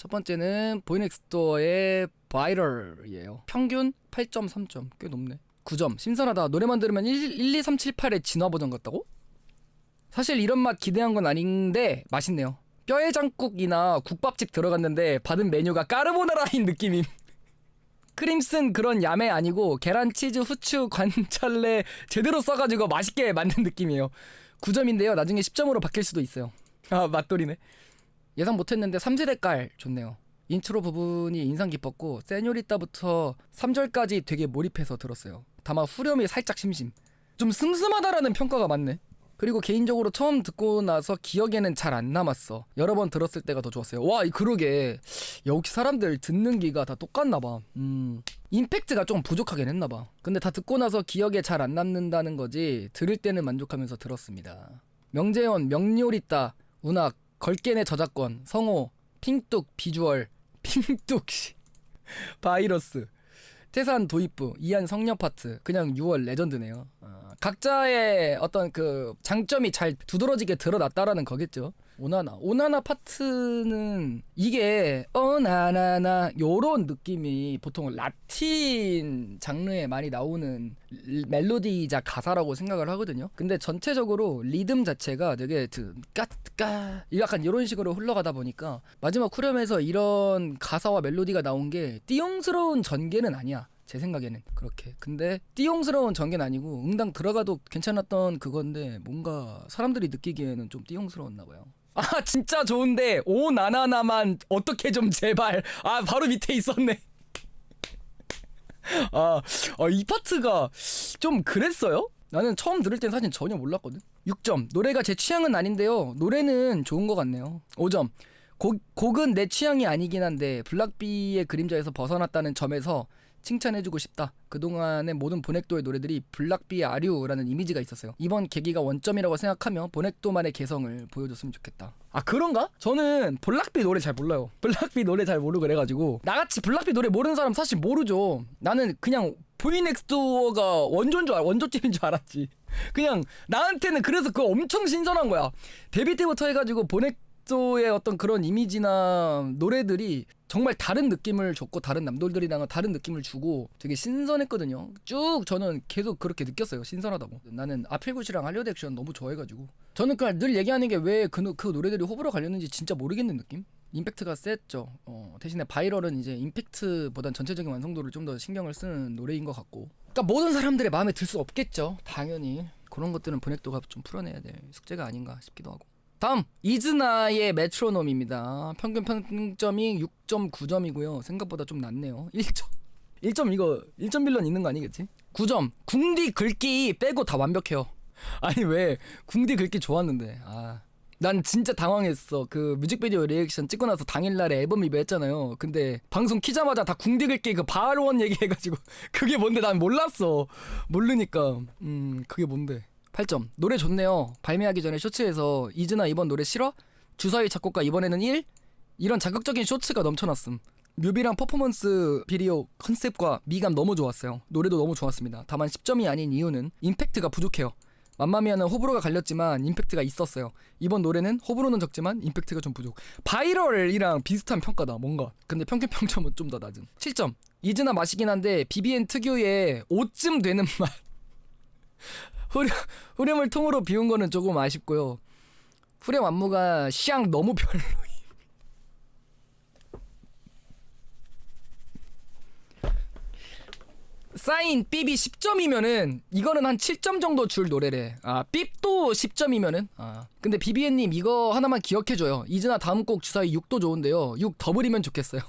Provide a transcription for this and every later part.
첫 번째는 보이넥스토어의 바이럴이에요. 평균 8.3점. 꽤 높네. 9점. 신선하다. 노래만 들으면 1, 2, 3, 7, 8의 진화 버전 같다고? 사실 이런 맛 기대한 건 아닌데 맛있네요. 뼈해장국이나 국밥집 들어갔는데 받은 메뉴가 까르보나라인 느낌임. 크림 쓴 그런 야매 아니고 계란, 치즈, 후추, 관찰래 제대로 써가지고 맛있게 만든 느낌이에요. 9점인데요. 나중에 10점으로 바뀔 수도 있어요. 아, 맛돌이네. 예상 못했는데 3세대 깔 좋네요. 인트로 부분이 인상 깊었고 세뇨리따부터 3절까지 되게 몰입해서 들었어요. 다만 후렴이 살짝 심심. 좀 슴슴하다라는 평가가 많네. 그리고 개인적으로 처음 듣고 나서 기억에는 잘 안 남았어. 여러 번 들었을 때가 더 좋았어요. 와, 그러게. 역시 사람들 듣는 기가 다 똑같나봐. 임팩트가 좀 부족하긴 했나봐. 근데 다 듣고 나서 기억에 잘 안 남는다는 거지 들을 때는 만족하면서 들었습니다. 명재현, 명료리따, 운악, 걸게네 저작권, 성호, 핑뚝, 비주얼, 핑뚝, 바이러스, 태산 도입부, 이한 성녀 파트, 그냥 6월 레전드네요. 각자의 어떤 그 장점이 잘 두드러지게 드러났다라는 거겠죠. 오나나 파트는 이게 나나나 요런 느낌이 보통 라틴 장르에 많이 나오는 멜로디이자 가사라고 생각을 하거든요. 근데 전체적으로 리듬 자체가 되게 까까 약간 이런 식으로 흘러가다 보니까 마지막 후렴에서 이런 가사와 멜로디가 나온 게 띠용스러운 전개는 아니야. 제 생각에는 그렇게. 근데 띠용스러운 전개는 아니고 응당 들어가도 괜찮았던 그건데 뭔가 사람들이 느끼기에는 좀 띠용스러웠나봐요. 아, 진짜 좋은데 오 나나나만 어떻게 좀 제발. 아, 바로 밑에 있었네. 이 파트가 좀 그랬어요? 나는 처음 들을 땐 사실 전혀 몰랐거든. 6점. 노래가 제 취향은 아닌데요, 노래는 좋은 것 같네요. 5점. 곡은 내 취향이 아니긴 한데 블락비의 그림자에서 벗어났다는 점에서 칭찬해주고 싶다. 그동안의 모든 보넥도의 노래들이 블락비의 아류라는 이미지가 있었어요. 이번 계기가 원점이라고 생각하며 보넥도만의 개성을 보여줬으면 좋겠다. 아, 그런가? 저는 블락비 노래 잘 몰라요. 블락비 노래 잘 모르고 그래가지고 나같이 블락비 노래 모르는 사람 사실 모르죠. 나는 그냥 보이넥스도어가 원조집인 줄 알았지. 그냥 나한테는 그래서 그거 엄청 신선한 거야. 데뷔 때부터 해가지고 보넥도의 어떤 그런 이미지나 노래들이 정말 다른 느낌을 줬고 다른 남돌들이랑은 다른 느낌을 주고 되게 신선했거든요. 쭉 저는 계속 그렇게 느꼈어요. 신선하다고. 나는 아필굿이랑 할리우드 액션 너무 좋아해가지고 저는 그냥 늘 얘기하는 게 왜 그 노래들이 호불호 갈렸는지 진짜 모르겠는 느낌? 임팩트가 셌죠. 대신에 바이럴은 이제 임팩트보단 전체적인 완성도를 좀 더 신경을 쓰는 노래인 것 같고, 그러니까 모든 사람들의 마음에 들 수 없겠죠. 당연히 그런 것들은 보넥도가 좀 풀어내야 될 숙제가 아닌가 싶기도 하고. 다음 이즈나의 메트로놈입니다. 평균 평점이 6.9점이고요 생각보다 좀 낮네요. 1점 이거 1점 빌런 있는 거 아니겠지? 9점. 궁디 긁기 빼고 다 완벽해요. 아니 왜 궁디 긁기 좋았는데. 난 진짜 당황했어. 그 뮤직비디오 리액션 찍고 나서 당일날에 앨범 리뷰했잖아요. 근데 방송 키자마자 다 궁디 긁기 그 바로원 얘기해가지고 그게 뭔데 난 몰랐어. 모르니까 그게 뭔데. 8점. 노래 좋네요. 발매하기 전에 쇼츠에서 이즈나 이번 노래 싫어? 주사위 작곡가 이번에는 1? 이런 자극적인 쇼츠가 넘쳐났음. 뮤비랑 퍼포먼스 비디오 컨셉과 미감 너무 좋았어요. 노래도 너무 좋았습니다. 다만 10점이 아닌 이유는 임팩트가 부족해요. 맘마미아는 호불호가 갈렸지만 임팩트가 있었어요. 이번 노래는 호불호는 적지만 임팩트가 좀 부족. 바이럴이랑 비슷한 평가다 뭔가. 근데 평균 평점은 좀 더 낮은 7점. 이즈나 맛이긴 한데 BBN 특유의 오쯤 되는 맛. 후렴을 통으로 비운 거는 조금 아쉽고요. 후렴 안무가 샹 너무 별로임. 사인 삐비 10점이면은 이거는 한 7점 정도 줄 노래래. 삐도 10점이면은. 근데 비비엔님 이거 하나만 기억해줘요. 이즈나 다음 곡 주사위 6도 좋은데요, 6 더블이면 좋겠어요.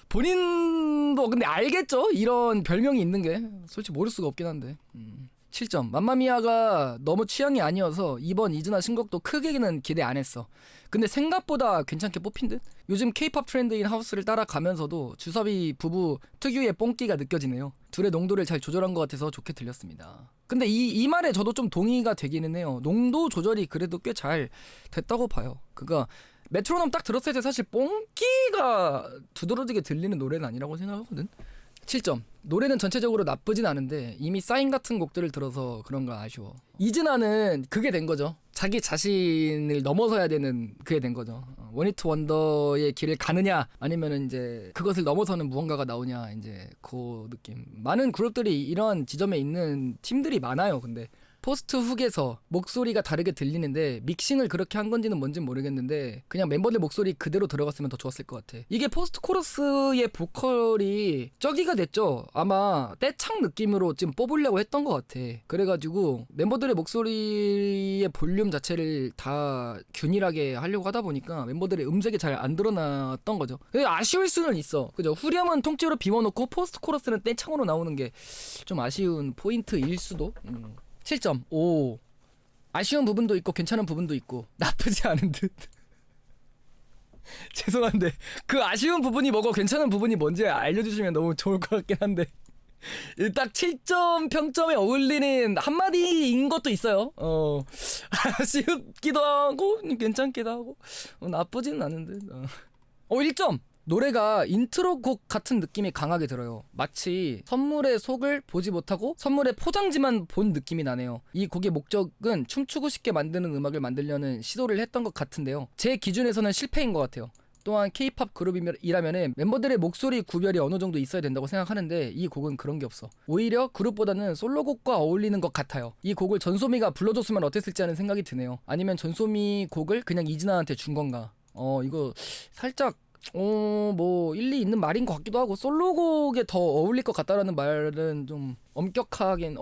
본인도 근데 알겠죠? 이런 별명이 있는 게 솔직히 모를 수가 없긴 한데. 7점. 맘마미아가 너무 취향이 아니어서 이번 이즈나 신곡도 크게는 기대 안 했어. 근데 생각보다 괜찮게 뽑힌 듯? 요즘 K-POP 트렌드인 하우스를 따라가면서도 주섭이 부부 특유의 뽕끼가 느껴지네요. 둘의 농도를 잘 조절한 것 같아서 좋게 들렸습니다. 근데 이 말에 저도 좀 동의가 되기는 해요. 농도 조절이 그래도 꽤 잘 됐다고 봐요. 그가 메트로놈 딱 들었을 때 사실 뽕끼가 두드러지게 들리는 노래는 아니라고 생각하거든. 7점. 노래는 전체적으로 나쁘진 않은데 이미 사인 같은 곡들을 들어서 그런가 아쉬워. 이즈나는 그게 된 거죠. 자기 자신을 넘어서야 되는 그게 된 거죠. 원히트 원더의 길을 가느냐 아니면은 이제 그것을 넘어서는 무언가가 나오냐 이제 그 느낌. 많은 그룹들이 이런 지점에 있는 팀들이 많아요. 근데 포스트 훅에서 목소리가 다르게 들리는데 믹싱을 그렇게 한 건지는 뭔진 모르겠는데 그냥 멤버들 목소리 그대로 들어갔으면 더 좋았을 것 같아. 이게 포스트 코러스의 보컬이 저기가 됐죠. 아마 떼창 느낌으로 지금 뽑으려고 했던 것 같아. 그래가지고 멤버들의 목소리의 볼륨 자체를 다 균일하게 하려고 하다 보니까 멤버들의 음색이 잘 안 드러났던 거죠. 아쉬울 수는 있어. 그죠? 후렴은 통째로 비워놓고 포스트 코러스는 떼창으로 나오는 게 좀 아쉬운 포인트일 수도. 7점. 오. 아쉬운 부분도 있고 괜찮은 부분도 있고 나쁘지 않은 듯. 죄송한데 그 아쉬운 부분이 뭐고 괜찮은 부분이 뭔지 알려주시면 너무 좋을 것 같긴 한데 딱 7점 평점에 어울리는 한마디인 것도 있어요. 아쉽기도 하고 괜찮기도 하고 나쁘지는 않은 듯. 1점. 노래가 인트로 곡 같은 느낌이 강하게 들어요. 마치 선물의 속을 보지 못하고 선물의 포장지만 본 느낌이 나네요. 이 곡의 목적은 춤추고 싶게 만드는 음악을 만들려는 시도를 했던 것 같은데요. 제 기준에서는 실패인 것 같아요. 또한 K-팝 그룹이라면 멤버들의 목소리 구별이 어느 정도 있어야 된다고 생각하는데 이 곡은 그런 게 없어. 오히려 그룹보다는 솔로곡과 어울리는 것 같아요. 이 곡을 전소미가 불러줬으면 어땠을지 하는 생각이 드네요. 아니면 전소미 곡을 그냥 이진아한테 준 건가. 이거 살짝 뭐 일리 있는 말인 것 같기도 하고 솔로곡에 더 어울릴 것 같다라는 말은 좀 엄격한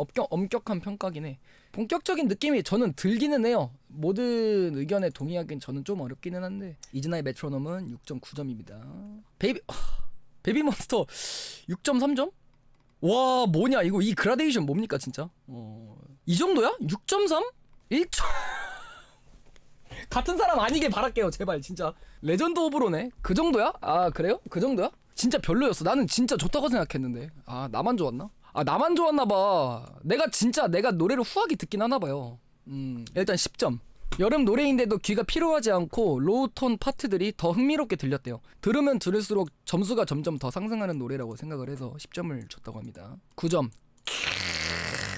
평가긴 해. 본격적인 느낌이 저는 들기는 해요. 모든 의견에 동의하기는 저는 좀 어렵기는 한데 이즈나의 메트로놈은 6.9점입니다. 베이비몬스터 6.3점? 와 뭐냐 이거 이 그라데이션 뭡니까 진짜? 이 정도야? 6.3? 1점? 같은 사람 아니길 바랄게요 제발 진짜. 레전드 오브로네. 그 정도야? 아 그래요? 그 정도야? 진짜 별로였어. 나는 진짜 좋다고 생각했는데 나만 좋았나? 나만 좋았나봐. 내가 노래를 후하게 듣긴 하나봐요. 일단 10점. 여름 노래인데도 귀가 피로하지 않고 로우톤 파트들이 더 흥미롭게 들렸대요. 들으면 들을수록 점수가 점점 더 상승하는 노래라고 생각을 해서 10점을 줬다고 합니다. 9점.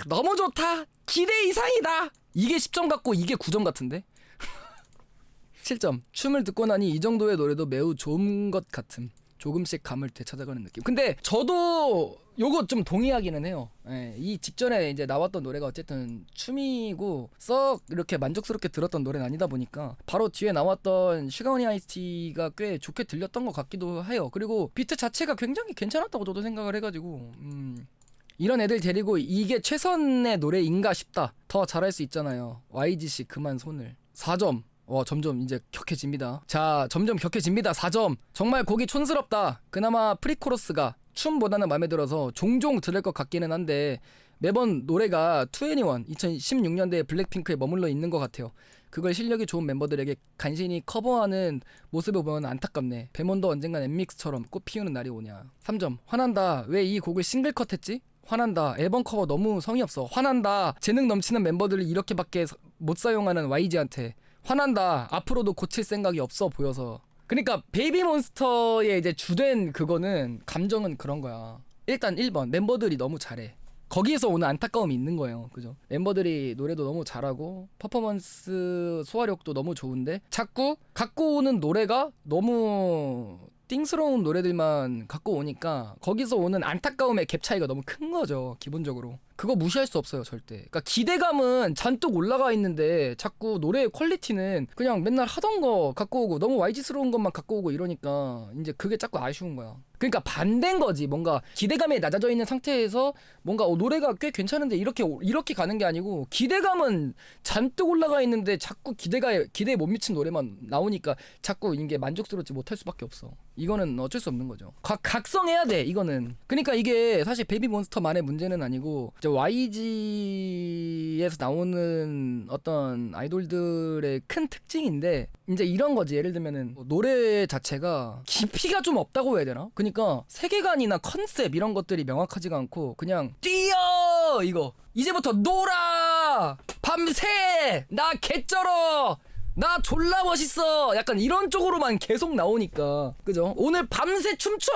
너무 좋다. 기대 이상이다. 이게 10점 같고 이게 9점 같은데? 7점. 춤을 듣고 나니 이 정도의 노래도 매우 좋은 것 같음. 조금씩 감을 되찾아가는 느낌. 근데 저도 요거 좀 동의하기는 해요. 이 직전에 이제 나왔던 노래가 어쨌든 춤이고 썩 이렇게 만족스럽게 들었던 노래는 아니다 보니까 바로 뒤에 나왔던 슈가우니 아이스티가 꽤 좋게 들렸던 것 같기도 해요. 그리고 비트 자체가 굉장히 괜찮았다고 저도 생각을 해가지고 이런 애들 데리고 이게 최선의 노래인가 싶다. 더 잘할 수 있잖아요. YGC 그만 손을. 4점. 점점 이제 격해집니다. 자, 점점 격해집니다. 4점. 정말 곡이 촌스럽다. 그나마 프리코러스가 춤보다는 마음에 들어서 종종 들을 것 같기는 한데 매번 노래가 2NE1 2016년대의 블랙핑크에 머물러 있는 것 같아요. 그걸 실력이 좋은 멤버들에게 간신히 커버하는 모습을 보면 안타깝네. 배몬도 언젠간 엠믹스처럼 꽃 피우는 날이 오냐. 3점. 화난다. 왜 이 곡을 싱글컷 했지? 화난다. 앨범 커버 너무 성의 없어. 화난다. 재능 넘치는 멤버들을 이렇게밖에 못 사용하는 YG한테 화난다. 앞으로도 고칠 생각이 없어 보여서. 그러니까 베이비몬스터의 이제 주된 그거는 감정은 그런 거야. 일단 1번 멤버들이 너무 잘해. 거기에서 오는 안타까움이 있는 거예요. 그죠? 멤버들이 노래도 너무 잘하고 퍼포먼스 소화력도 너무 좋은데 자꾸 갖고 오는 노래가 너무 띵스러운 노래들만 갖고 오니까 거기서 오는 안타까움의 갭 차이가 너무 큰 거죠. 기본적으로. 그거 무시할 수 없어요 절대. 그러니까 기대감은 잔뜩 올라가 있는데 자꾸 노래의 퀄리티는 그냥 맨날 하던 거 갖고 오고 너무 YG스러운 것만 갖고 오고 이러니까 이제 그게 자꾸 아쉬운 거야. 그러니까 반대인 거지. 뭔가 기대감이 낮아져 있는 상태에서 뭔가 노래가 꽤 괜찮은데 이렇게 가는 게 아니고 기대감은 잔뜩 올라가 있는데 자꾸 기대에 못 미친 노래만 나오니까 자꾸 이게 만족스럽지 못할 수밖에 없어. 이거는 어쩔 수 없는 거죠. 각성해야 돼 이거는. 그러니까 이게 사실 베이비몬스터만의 문제는 아니고 YG에서 나오는 어떤 아이돌들의 큰 특징인데 이제 이런 거지. 예를 들면은 노래 자체가 깊이가 좀 없다고 해야 되나? 그러니까 세계관이나 컨셉 이런 것들이 명확하지가 않고 그냥 뛰어 이거 이제부터 놀아 밤새 나 개쩔어 나 졸라 멋있어 약간 이런 쪽으로만 계속 나오니까 그죠? 오늘 밤새 춤춰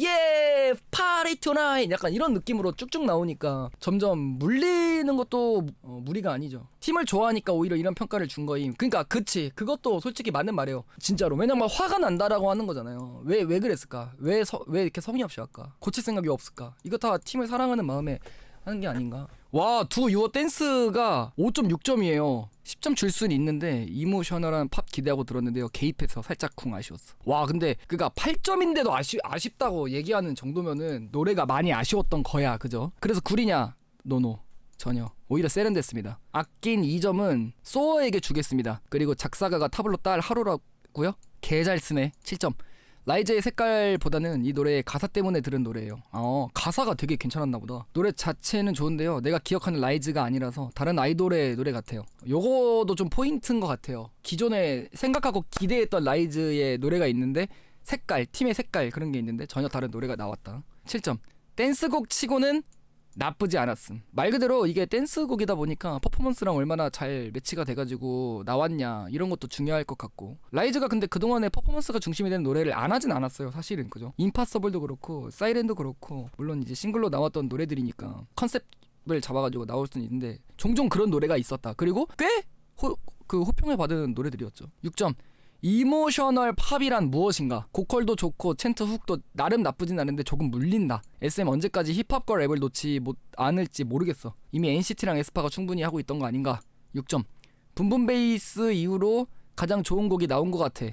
예 파리 투나잇 약간 이런 느낌으로 쭉쭉 나오니까 점점 물리는 것도 무리가 아니죠. 팀을 좋아하니까 오히려 이런 평가를 준 거임. 그러니까 그치 그것도 솔직히 맞는 말이에요 진짜로. 왜냐면 화가 난다라고 하는 거잖아요. 왜 그랬을까? 왜 이렇게 성의 없이 할까? 고칠 생각이 없을까? 이거 다 팀을 사랑하는 마음에 하는 게 아닌가? 와, 두 유어 댄스가 5.6점이에요. 10점 줄 수는 있는데 이모셔널한 팝 기대하고 들었는데요. 개입해서 살짝 쿵 아쉬웠어. 와, 근데 그가 8점인데도 아쉽다고 얘기하는 정도면은 노래가 많이 아쉬웠던 거야, 그죠? 그래서 구리냐? 노노. 전혀. 오히려 세련됐습니다. 아낀 2점은 소어에게 주겠습니다. 그리고 작사가가 타블로 딸 하루라고요? 개 잘 쓰네. 7점. 라이즈의 색깔보다는 이 노래의 가사 때문에 들은 노래예요. 가사가 되게 괜찮았나 보다. 노래 자체는 좋은데요. 내가 기억하는 라이즈가 아니라서 다른 아이돌의 노래 같아요. 요거도 좀 포인트인 것 같아요. 기존에 생각하고 기대했던 라이즈의 노래가 있는데 색깔, 팀의 색깔 그런 게 있는데 전혀 다른 노래가 나왔다. 7점. 댄스곡 치고는 나쁘지 않았음. 말 그대로 이게 댄스곡이다 보니까 퍼포먼스랑 얼마나 잘 매치가 돼가지고 나왔냐 이런 것도 중요할 것 같고 라이즈가 근데 그동안에 퍼포먼스가 중심이 되는 노래를 안 하진 않았어요 사실은. 그죠? 임파서블도 그렇고 사이렌도 그렇고 물론 이제 싱글로 나왔던 노래들이니까 컨셉을 잡아가지고 나올 수는 있는데 종종 그런 노래가 있었다. 그리고 꽤 호평을 받은 노래들이었죠. 6점. 이모셔널 팝이란 무엇인가? 고퀄도 좋고 챈트 훅도 나름 나쁘진 않은데 조금 물린다. SM 언제까지 힙합과 랩을 놓지 않을지 모르겠어. 이미 NCT랑 에스파가 충분히 하고 있던 거 아닌가? 6점. 붐붐 베이스 이후로 가장 좋은 곡이 나온 것 같아.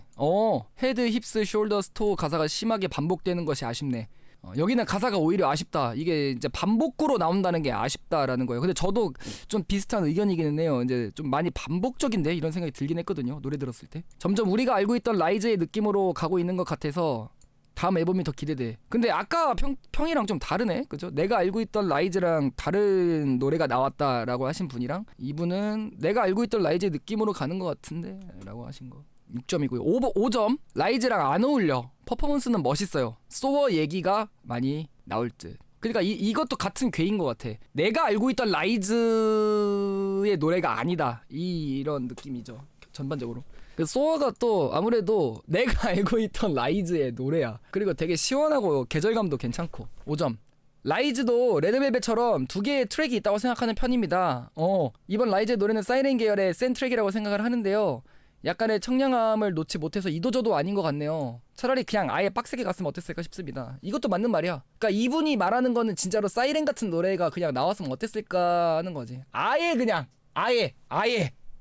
헤드, 힙스, 숄더, 스토어 가사가 심하게 반복되는 것이 아쉽네. 여기는 가사가 오히려 아쉽다. 이게 이제 반복구로 나온다는 게 아쉽다라는 거예요. 근데 저도 좀 비슷한 의견이기는 해요. 이제 좀 많이 반복적인데 이런 생각이 들긴 했거든요. 노래 들었을 때. 점점 우리가 알고 있던 라이즈의 느낌으로 가고 있는 것 같아서 다음 앨범이 더 기대돼. 근데 아까 평이랑 좀 다르네. 그죠? 내가 알고 있던 라이즈랑 다른 노래가 나왔다라고 하신 분이랑 이분은 내가 알고 있던 라이즈의 느낌으로 가는 것 같은데 라고 하신 거. 6점이고요. 5점. 라이즈랑 안 어울려. 퍼포먼스는 멋있어요. 소어 얘기가 많이 나올 듯. 그러니까 이것도 같은 궤인 것 같아. 내가 알고 있던 라이즈의 노래가 아니다. 이런 느낌이죠. 전반적으로. 그 소어가 또 아무래도 내가 알고 있던 라이즈의 노래야. 그리고 되게 시원하고 계절감도 괜찮고. 5점. 라이즈도 레드벨벳처럼 두 개의 트랙이 있다고 생각하는 편입니다. 이번 라이즈의 노래는 사이렌 계열의 센 트랙이라고 생각을 하는데요. 약간의 청량함을 놓지 못해서 이도저도 아닌 것 같네요. 차라리 그냥 아예 빡세게 갔으면 어땠을까 싶습니다. 이것도 맞는 말이야. 그러니까 이분이 말하는 거는 진짜로 사이렌 같은 노래가 그냥 나왔으면 어땠을까 하는 거지. 아예 그냥 아예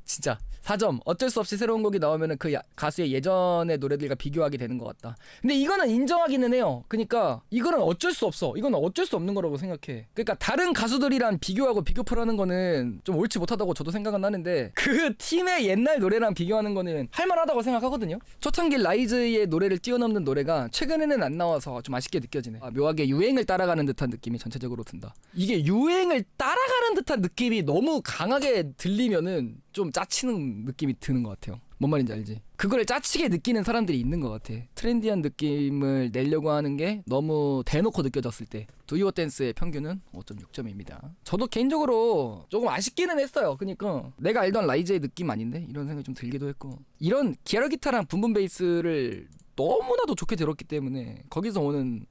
진짜 4점. 어쩔 수 없이 새로운 곡이 나오면은 그 가수의 예전의 노래들과 비교하게 되는 것 같다. 근데 이거는 인정하기는 해요. 그러니까 이거는 어쩔 수 없어. 이거는 어쩔 수 없는 거라고 생각해. 그러니까 다른 가수들이랑 비교하고 비교표라는 거는 좀 옳지 못하다고 저도 생각은 하는데 그 팀의 옛날 노래랑 비교하는 거는 할만하다고 생각하거든요. 초창기 라이즈의 노래를 뛰어넘는 노래가 최근에는 안 나와서 좀 아쉽게 느껴지네. 묘하게 유행을 따라가는 듯한 느낌이 전체적으로 든다. 이게 유행을 따라가는 듯한 느낌이 너무 강하게 들리면은 좀 짜치는 느낌이 드는 것 같아요. 뭔 말인지 알지? 그걸 짜치게 느끼는 사람들이 있는 것 같아. 트렌디한 느낌을 내려고 하는 게 너무 대놓고 느껴졌을 때 두유어 댄스의 평균은 5.6점입니다. 저도 개인적으로 조금 아쉽기는 했어요. 그러니까 내가 알던 라이즈의 느낌 아닌데? 이런 생각이 좀 들기도 했고 이런 기아라 기타랑 붐붐 베이스를 너무나도 좋게 들었기 때문에 거기서 오는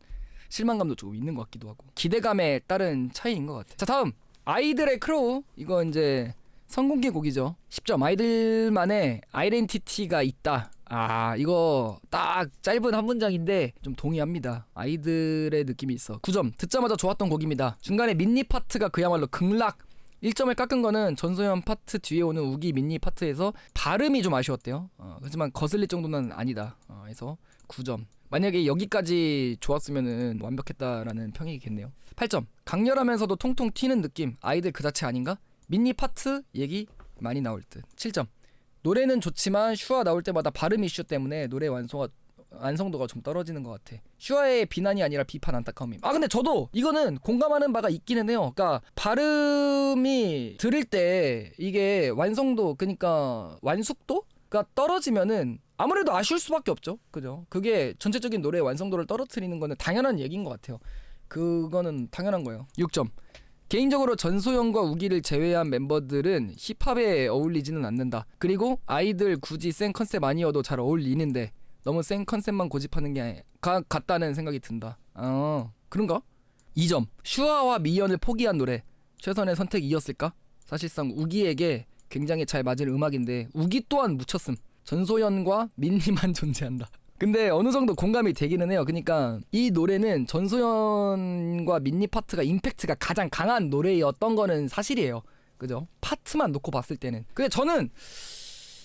실망감도 조금 있는 것 같기도 하고 기대감에 따른 차이인 것 같아. 자, 다음 아이들의 크로우. 이거 이제 선공개 곡이죠. 10점. 아이들만의 아이덴티티가 있다. 이거 딱 짧은 한 문장인데 좀 동의합니다. 아이들의 느낌이 있어. 9점. 듣자마자 좋았던 곡입니다. 중간에 민니 파트가 그야말로 극락. 1점을 깎은 거는 전소연 파트 뒤에 오는 우기 민니 파트에서 발음이 좀 아쉬웠대요. 하지만 거슬릴 정도는 아니다. 해서 9점. 만약에 여기까지 좋았으면은 완벽했다라는 평이겠네요. 8점. 강렬하면서도 통통 튀는 느낌. 아이들 그 자체 아닌가? 민니 파트 얘기 많이 나올 듯. 7점. 노래는 좋지만 슈아 나올 때마다 발음 이슈 때문에 노래 완성도가 좀 떨어지는 것 같아. 슈아의 비난이 아니라 비판 안타까움임. 근데 저도 이거는 공감하는 바가 있기는 해요. 그러니까 발음이 들을 때 이게 완성도 그러니까 완숙도가 떨어지면은 아무래도 아쉬울 수밖에 없죠. 그죠? 그게 전체적인 노래의 완성도를 떨어뜨리는 거는 당연한 얘기인 것 같아요. 그거는 당연한 거예요. 6점. 개인적으로 전소연과 우기를 제외한 멤버들은 힙합에 어울리지는 않는다. 그리고 아이들 굳이 센 컨셉 아니어도 잘 어울리는데 너무 센 컨셉만 고집하는 게 같다는 생각이 든다. 그런가? 2점. 슈아와 미연을 포기한 노래 최선의 선택이었을까? 사실상 우기에게 굉장히 잘 맞을 음악인데 우기 또한 묻혔음. 전소연과 민니만 존재한다. 근데 어느 정도 공감이 되기는 해요. 그러니까 이 노래는 전소연과 민니 파트가 임팩트가 가장 강한 노래였던 거는 사실이에요. 그죠? 파트만 놓고 봤을 때는. 근데 저는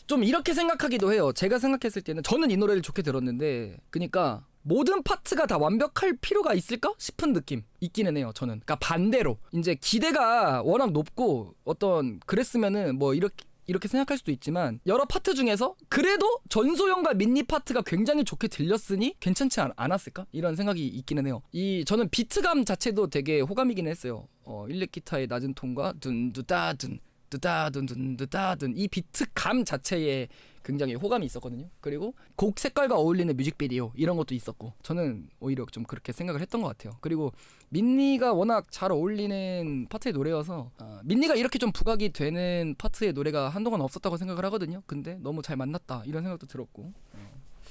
좀 이렇게 생각하기도 해요. 제가 생각했을 때는 저는 이 노래를 좋게 들었는데 그러니까 모든 파트가 다 완벽할 필요가 있을까 싶은 느낌 있기는 해요. 저는. 그러니까 반대로 이제 기대가 워낙 높고 어떤 그랬으면은 뭐 이렇게 생각할 수도 있지만 여러 파트 중에서 그래도 전소연과 민니 파트가 굉장히 좋게 들렸으니 괜찮지 않았을까? 이런 생각이 있기는 해요. 저는 비트감 자체도 되게 호감이긴 했어요. 일렉 기타의 낮은 톤과 둔두다둔 두다둔둔두다둔 이 비트감 자체에 굉장히 호감이 있었거든요. 그리고 곡 색깔과 어울리는 뮤직비디오 이런 것도 있었고 저는 오히려 좀 그렇게 생각을 했던 것 같아요. 그리고 민니가 워낙 잘 어울리는 파트의 노래여서 민니가 이렇게 좀 부각이 되는 파트의 노래가 한동안 없었다고 생각을 하거든요. 근데 너무 잘 만났다 이런 생각도 들었고.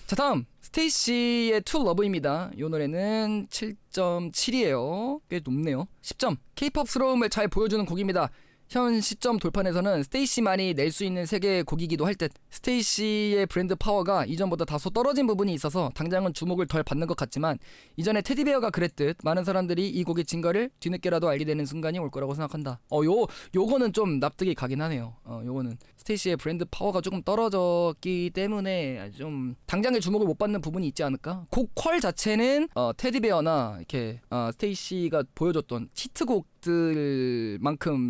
자, 다음 스테이시의 To Love입니다. 이 노래는 7.7이에요. 꽤 높네요. 10점. K-팝스러움을 잘 보여주는 곡입니다. 현 시점 돌판에서는 스테이시만이 낼 수 있는 세계의 곡이기도 할 듯 스테이시의 브랜드 파워가 이전보다 다소 떨어진 부분이 있어서 당장은 주목을 덜 받는 것 같지만 이전에 테디베어가 그랬듯 많은 사람들이 이 곡의 진가를 뒤늦게라도 알게 되는 순간이 올 거라고 생각한다. 요거는 좀 납득이 가긴 하네요. 요거는 스테이시의 브랜드 파워가 조금 떨어졌기 때문에 좀 당장의 주목을 못 받는 부분이 있지 않을까? 곡 퀄 자체는 테디베어나 이렇게 스테이시가 보여줬던 히트곡들만큼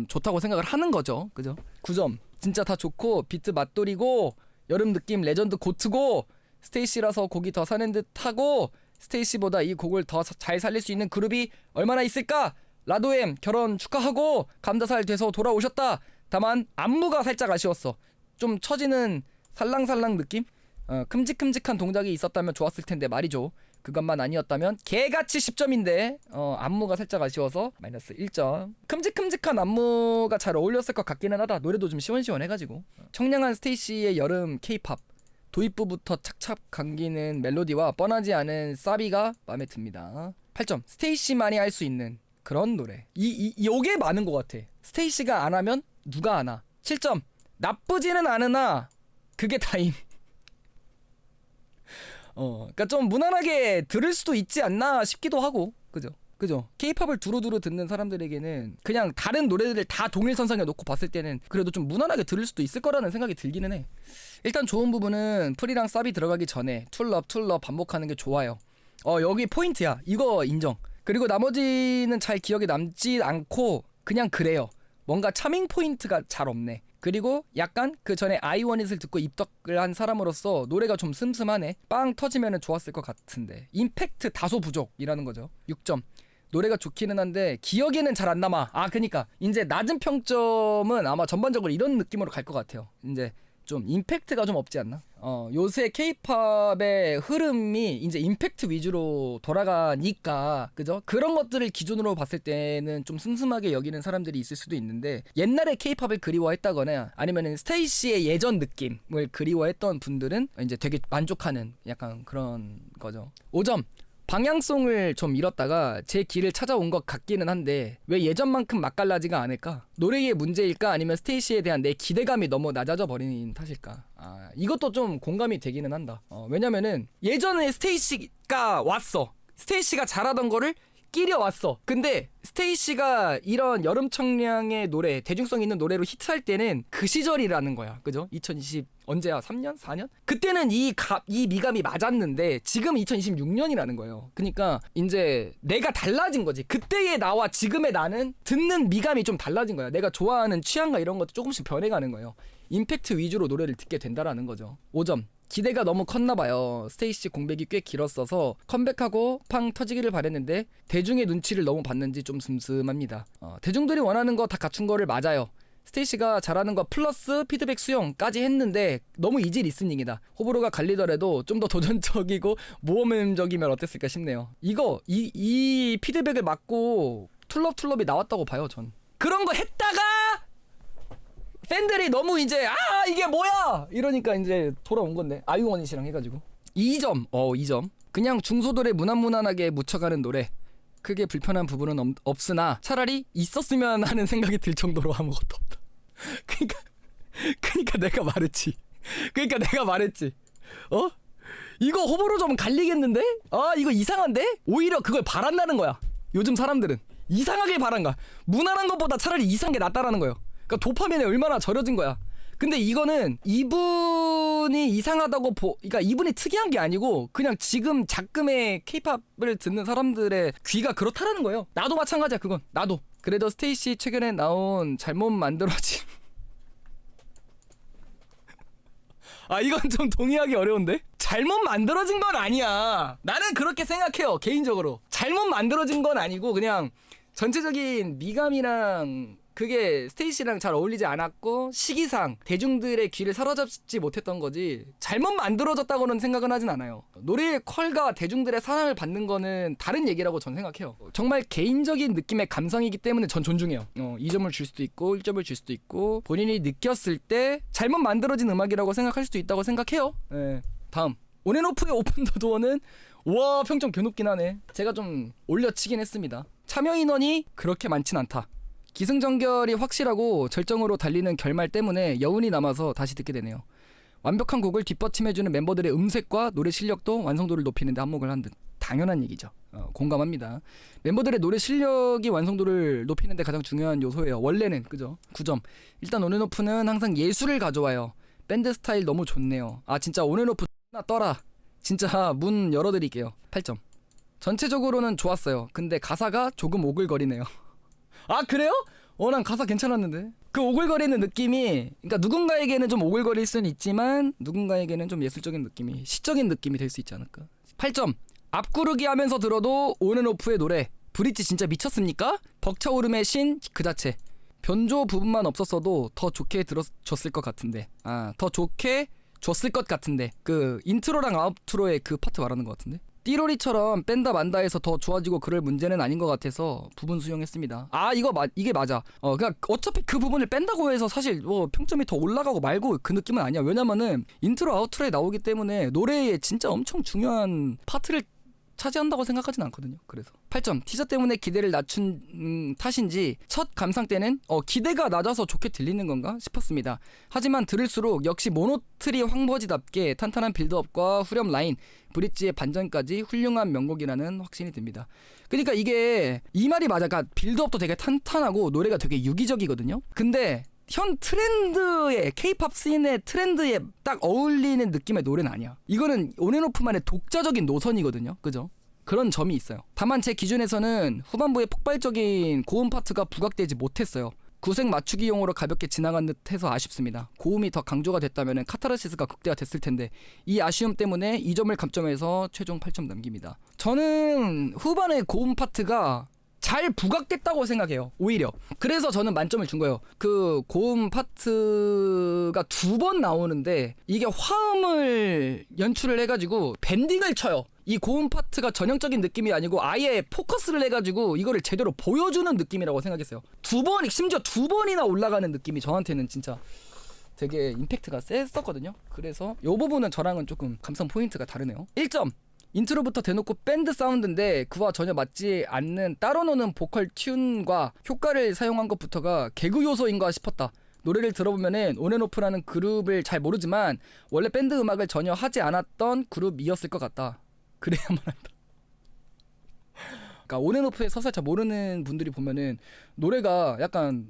좋다고 생각을 하는 거죠. 그죠? 9점. 진짜 다 좋고 비트 맛돌이고 여름 느낌 레전드 고트고 스테이시라서 곡이 더 사는 듯하고 스테이시보다 이 곡을 더 잘 살릴 수 있는 그룹이 얼마나 있을까? 라도엠 결혼 축하하고 감다살 돼서 돌아오셨다. 다만 안무가 살짝 아쉬웠어. 좀 처지는 살랑살랑 느낌? 큼직큼직한 동작이 있었다면 좋았을 텐데 말이죠. 그것만 아니었다면 개같이 10점인데 안무가 살짝 아쉬워서 마이너스 1점. 큼직큼직한 안무가 잘 어울렸을 것 같기는 하다. 노래도 좀 시원시원해가지고. 청량한 스테이시의 여름 K-팝 도입부부터 착착 감기는 멜로디와 뻔하지 않은 사비가 마음에 듭니다. 8점. 스테이시만이 할 수 있는 그런 노래. 요게 많은 것 같아. 스테이시가 안 하면 누가 하나. 7점. 나쁘지는 않으나 그게 다임. 그러니까 좀 무난하게 들을 수도 있지 않나 싶기도 하고, 그죠? K-팝을 두루두루 듣는 사람들에게는 그냥 다른 노래들을 다 동일선상에 놓고 봤을 때는 그래도 좀 무난하게 들을 수도 있을 거라는 생각이 들기는 해. 일단 좋은 부분은 프리랑 사비 들어가기 전에 툴럽 반복하는 게 좋아요. 여기 포인트야. 이거 인정. 그리고 나머지는 잘 기억에 남지 않고 그냥 그래요. 뭔가 차밍 포인트가 잘 없네. 그리고 약간 그 전에 아이원잇을 듣고 입덕을 한 사람으로서 노래가 좀 슴슴하네. 빵 터지면 좋았을 것 같은데 임팩트 다소 부족이라는 거죠. 6점. 노래가 좋기는 한데 기억에는 잘 안 남아. 그니까 이제 낮은 평점은 아마 전반적으로 이런 느낌으로 갈 것 같아요. 이제 좀 임팩트가 좀 없지 않나? 요새 K-팝의 흐름이 이제 임팩트 위주로 돌아가니까, 그죠? 그런 것들을 기준으로 봤을 때는 좀 슴슴하게 여기는 사람들이 있을 수도 있는데 옛날에 K-팝을 그리워했다거나 아니면은 스테이시의 예전 느낌을 그리워했던 분들은 이제 되게 만족하는 약간 그런 거죠. 5점. 방향성을 좀 잃었다가 제 길을 찾아온 것 같기는 한데 왜 예전만큼 맛깔나지가 않을까? 노래의 문제일까? 아니면 스테이시에 대한 내 기대감이 너무 낮아져 버린 탓일까? 이것도 좀 공감이 되기는 한다. 왜냐면은 예전에 스테이시가 왔어. 스테이시가 잘하던 거를 끼려왔어. 근데 스테이시가 이런 여름 청량의 노래, 대중성 있는 노래로 히트할 때는 그 시절이라는 거야. 그죠? 2020 언제야? 3년? 4년? 그때는 이 미감이 맞았는데 지금 2026년이라는 거예요. 그러니까 이제 내가 달라진 거지. 그때의 나와 지금의 나는 듣는 미감이 좀 달라진 거야. 내가 좋아하는 취향과 이런 것도 조금씩 변해가는 거예요. 임팩트 위주로 노래를 듣게 된다라는 거죠. 5점. 기대가 너무 컸나봐요. 스테이시 공백이 꽤 길었어서 컴백하고 팡 터지기를 바랬는데 대중의 눈치를 너무 봤는지 좀 슴슴합니다. 대중들이 원하는 거 다 갖춘 거를 맞아요. 스테이시가 잘하는 거 플러스 피드백 수용까지 했는데 너무 이지 리스닝이다. 호불호가 갈리더라도 좀 더 도전적이고 모험적이면 어땠을까 싶네요. 이 피드백을 맞고 툴럽툴럽이 나왔다고 봐요. 전 그런 거 했다가 팬들이 너무 이제 이게 뭐야 이러니까 이제 돌아온 건데 아이유원이 씨랑 해가지고 2점 2점 그냥 중소도래 무난무난하게 묻혀가는 노래 크게 불편한 부분은 없으나 차라리 있었으면 하는 생각이 들 정도로 아무것도 없다. 그러니까 내가 말했지. 이거 호불호 좀 갈리겠는데? 이거 이상한데? 오히려 그걸 바란다는 거야. 요즘 사람들은 이상하게 바란 거야. 무난한 것보다 차라리 이상한 게 낫다라는 거예요. 그러니까 도파민에 얼마나 절여진 거야. 근데 이거는 이분이 이상하다고 그러니까 이분이 특이한 게 아니고 그냥 지금 작금의 케이팝을 듣는 사람들의 귀가 그렇다라는 거예요. 나도 마찬가지야. 그건 나도. 그래도 스테이시 최근에 나온 잘못 만들어진 이건 좀 동의하기 어려운데? 잘못 만들어진 건 아니야. 나는 그렇게 생각해요. 개인적으로 잘못 만들어진 건 아니고 그냥 전체적인 미감이랑 그게 스테이시랑 잘 어울리지 않았고 시기상 대중들의 귀를 사로잡지 못했던 거지 잘못 만들어졌다고는 생각은 하진 않아요. 노래의 퀄과 대중들의 사랑을 받는 거는 다른 얘기라고 전 생각해요. 정말 개인적인 느낌의 감상이기 때문에 전 존중해요. 2점을 줄 수도 있고 1점을 줄 수도 있고 본인이 느꼈을 때 잘못 만들어진 음악이라고 생각할 수도 있다고 생각해요. 네. 다음 온앤오프의 오픈 더 도어는 와 평점 개높긴 하네. 제가 좀 올려치긴 했습니다. 참여 인원이 그렇게 많진 않다. 기승전결이 확실하고 절정으로 달리는 결말 때문에 여운이 남아서 다시 듣게 되네요. 완벽한 곡을 뒷받침해주는 멤버들의 음색과 노래 실력도 완성도를 높이는 데 한몫을 한 듯. 당연한 얘기죠. 공감합니다. 멤버들의 노래 실력이 완성도를 높이는 데 가장 중요한 요소예요. 원래는 그죠? 9점. 일단 온앤오프는 항상 예술을 가져와요. 밴드 스타일 너무 좋네요. 진짜 온앤오프 나 떠라. 진짜 문 열어드릴게요. 8점. 전체적으로는 좋았어요. 근데 가사가 조금 오글거리네요. 그래요? 난 가사 괜찮았는데. 그 오글거리는 느낌이 그러니까 누군가에게는 좀 오글거릴 수는 있지만 누군가에게는 좀 예술적인 느낌이 시적인 느낌이 될 수 있지 않을까. 8점. 앞구르기 하면서 들어도 온앤오프의 노래 브릿지 진짜 미쳤습니까? 벅차오름의 신 그 자체. 변조 부분만 없었어도 더 좋게 들어줬을 것 같은데. 더 좋게 줬을 것 같은데. 그 인트로랑 아웃트로의 그 파트 말하는 것 같은데. 띠로리처럼 뺀다 만다 해서 더 좋아지고 그럴 문제는 아닌 것 같아서 부분 수용했습니다. 이게 맞아. 그러니까 어차피 그 부분을 뺀다고 해서 사실 평점이 더 올라가고 말고 그 느낌은 아니야. 왜냐면은 인트로 아웃트로에 나오기 때문에 노래에 진짜 엄청 중요한 파트를 차지한다고 생각하진 않거든요. 그래서 8점. 티저 때문에 기대를 낮춘 탓인지 첫 감상 때는 기대가 낮아서 좋게 들리는 건가 싶었습니다. 하지만 들을수록 역시 모노트리 황버지답게 탄탄한 빌드업과 후렴 라인, 브릿지의 반전까지 훌륭한 명곡이라는 확신이 듭니다. 그러니까 이게 이 말이 맞아. 그러니까 빌드업도 되게 탄탄하고 노래가 되게 유기적이거든요. 근데 현 트렌드의 K-팝 씬의 트렌드에 딱 어울리는 느낌의 노래는 아니야. 이거는 온앤오프만의 독자적인 노선이거든요. 그죠? 그런 점이 있어요. 다만 제 기준에서는 후반부의 폭발적인 고음 파트가 부각되지 못했어요. 구색 맞추기용으로 가볍게 지나간 듯 해서 아쉽습니다. 고음이 더 강조가 됐다면 카타르시스가 극대화됐을 텐데 이 아쉬움 때문에 2점을 감점해서 최종 8점 남깁니다. 저는 후반의 고음 파트가 잘 부각됐다고 생각해요. 오히려. 그래서 저는 만점을 준 거예요. 그 고음 파트가 2번 나오는데 이게 화음을 연출을 해가지고 밴딩을 쳐요. 이 고음 파트가 전형적인 느낌이 아니고 아예 포커스를 해가지고 이거를 제대로 보여주는 느낌이라고 생각했어요. 심지어 2번이나 올라가는 느낌이 저한테는 진짜 되게 임팩트가 셌었거든요. 그래서 이 부분은 저랑은 조금 감상 포인트가 다르네요. 1점. 인트로부터 대놓고 밴드 사운드인데 그와 전혀 맞지 않는 따로 노는 보컬 튠과 효과를 사용한 것부터가 개그 요소인가 싶었다. 노래를 들어보면은 온앤오프라는 그룹을 잘 모르지만 원래 밴드 음악을 전혀 하지 않았던 그룹이었을 것 같다. 그래야만 한다. 그러니까 온앤오프의 서사를 잘 모르는 분들이 보면은 노래가 약간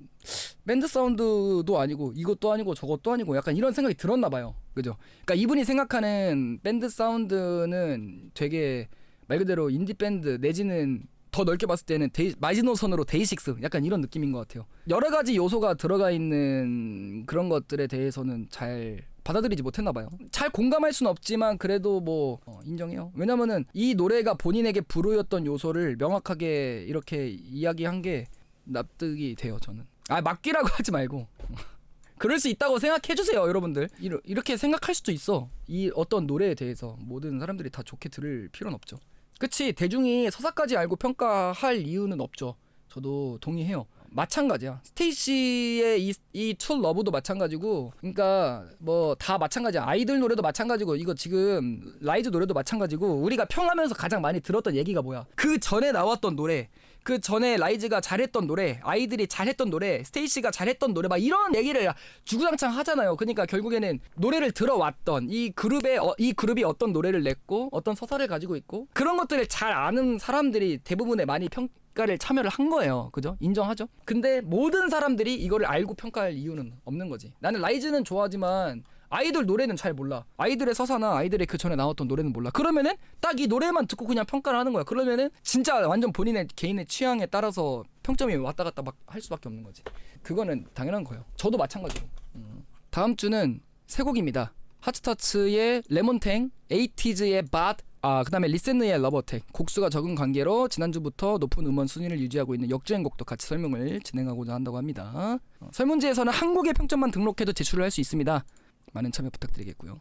밴드 사운드도 아니고 이것도 아니고 저것도 아니고 약간 이런 생각이 들었나 봐요. 그죠? 그러니까 이분이 생각하는 밴드 사운드는 되게 말 그대로 인디 밴드 내지는 더 넓게 봤을 때는 마지노선으로 데이식스 약간 이런 느낌인 것 같아요. 여러 가지 요소가 들어가 있는 그런 것들에 대해서는 잘 받아들이지 못했나 봐요. 잘 공감할 순 없지만 그래도 인정해요. 왜냐면은 이 노래가 본인에게 불호였던 요소를 명확하게 이렇게 이야기한 게 납득이 돼요. 저는 맞기라고 하지 말고 그럴 수 있다고 생각해주세요. 여러분들 이렇게 생각할 수도 있어. 이 어떤 노래에 대해서 모든 사람들이 다 좋게 들을 필요는 없죠. 그치, 대중이 서사까지 알고 평가할 이유는 없죠. 저도 동의해요. 마찬가지야. 스테이시의 이 True Love도 마찬가지고, 그러니까 뭐 다 마찬가지야. 아이들 노래도 마찬가지고, 이거 지금 라이즈 노래도 마찬가지고, 우리가 평하면서 가장 많이 들었던 얘기가 뭐야? 그 전에 나왔던 노래, 그 전에 라이즈가 잘했던 노래, 아이들이 잘했던 노래, 스테이시가 잘했던 노래, 막 이런 얘기를 주구장창 하잖아요. 그러니까 결국에는 노래를 들어왔던 이 그룹이 어떤 노래를 냈고 어떤 서사를 가지고 있고 그런 것들을 잘 아는 사람들이 대부분의 많이 평가를 참여를 한 거예요. 그죠? 인정하죠? 근데 모든 사람들이 이거를 알고 평가할 이유는 없는 거지. 나는 라이즈는 좋아하지만 아이돌 노래는 잘 몰라. 아이들의 서사나 아이들의 그 전에 나왔던 노래는 몰라. 그러면은 딱 이 노래만 듣고 그냥 평가를 하는 거야. 그러면은 진짜 완전 본인의 개인의 취향에 따라서 평점이 왔다 갔다 막 할 수밖에 없는 거지. 그거는 당연한 거예요. 저도 마찬가지로. 다음 주는 세 곡입니다. 하츠터츠의 레몬탱, 에이티즈의 밭, 그 다음에 리센느의 러버텍. 곡수가 적은 관계로 지난주부터 높은 음원 순위를 유지하고 있는 역주행곡도 같이 설명을 진행하고자 한다고 합니다. 설문지에서는 한 곡의 평점만 등록해도 제출을 할 수 있습니다. 많은 참여 부탁드리겠고요.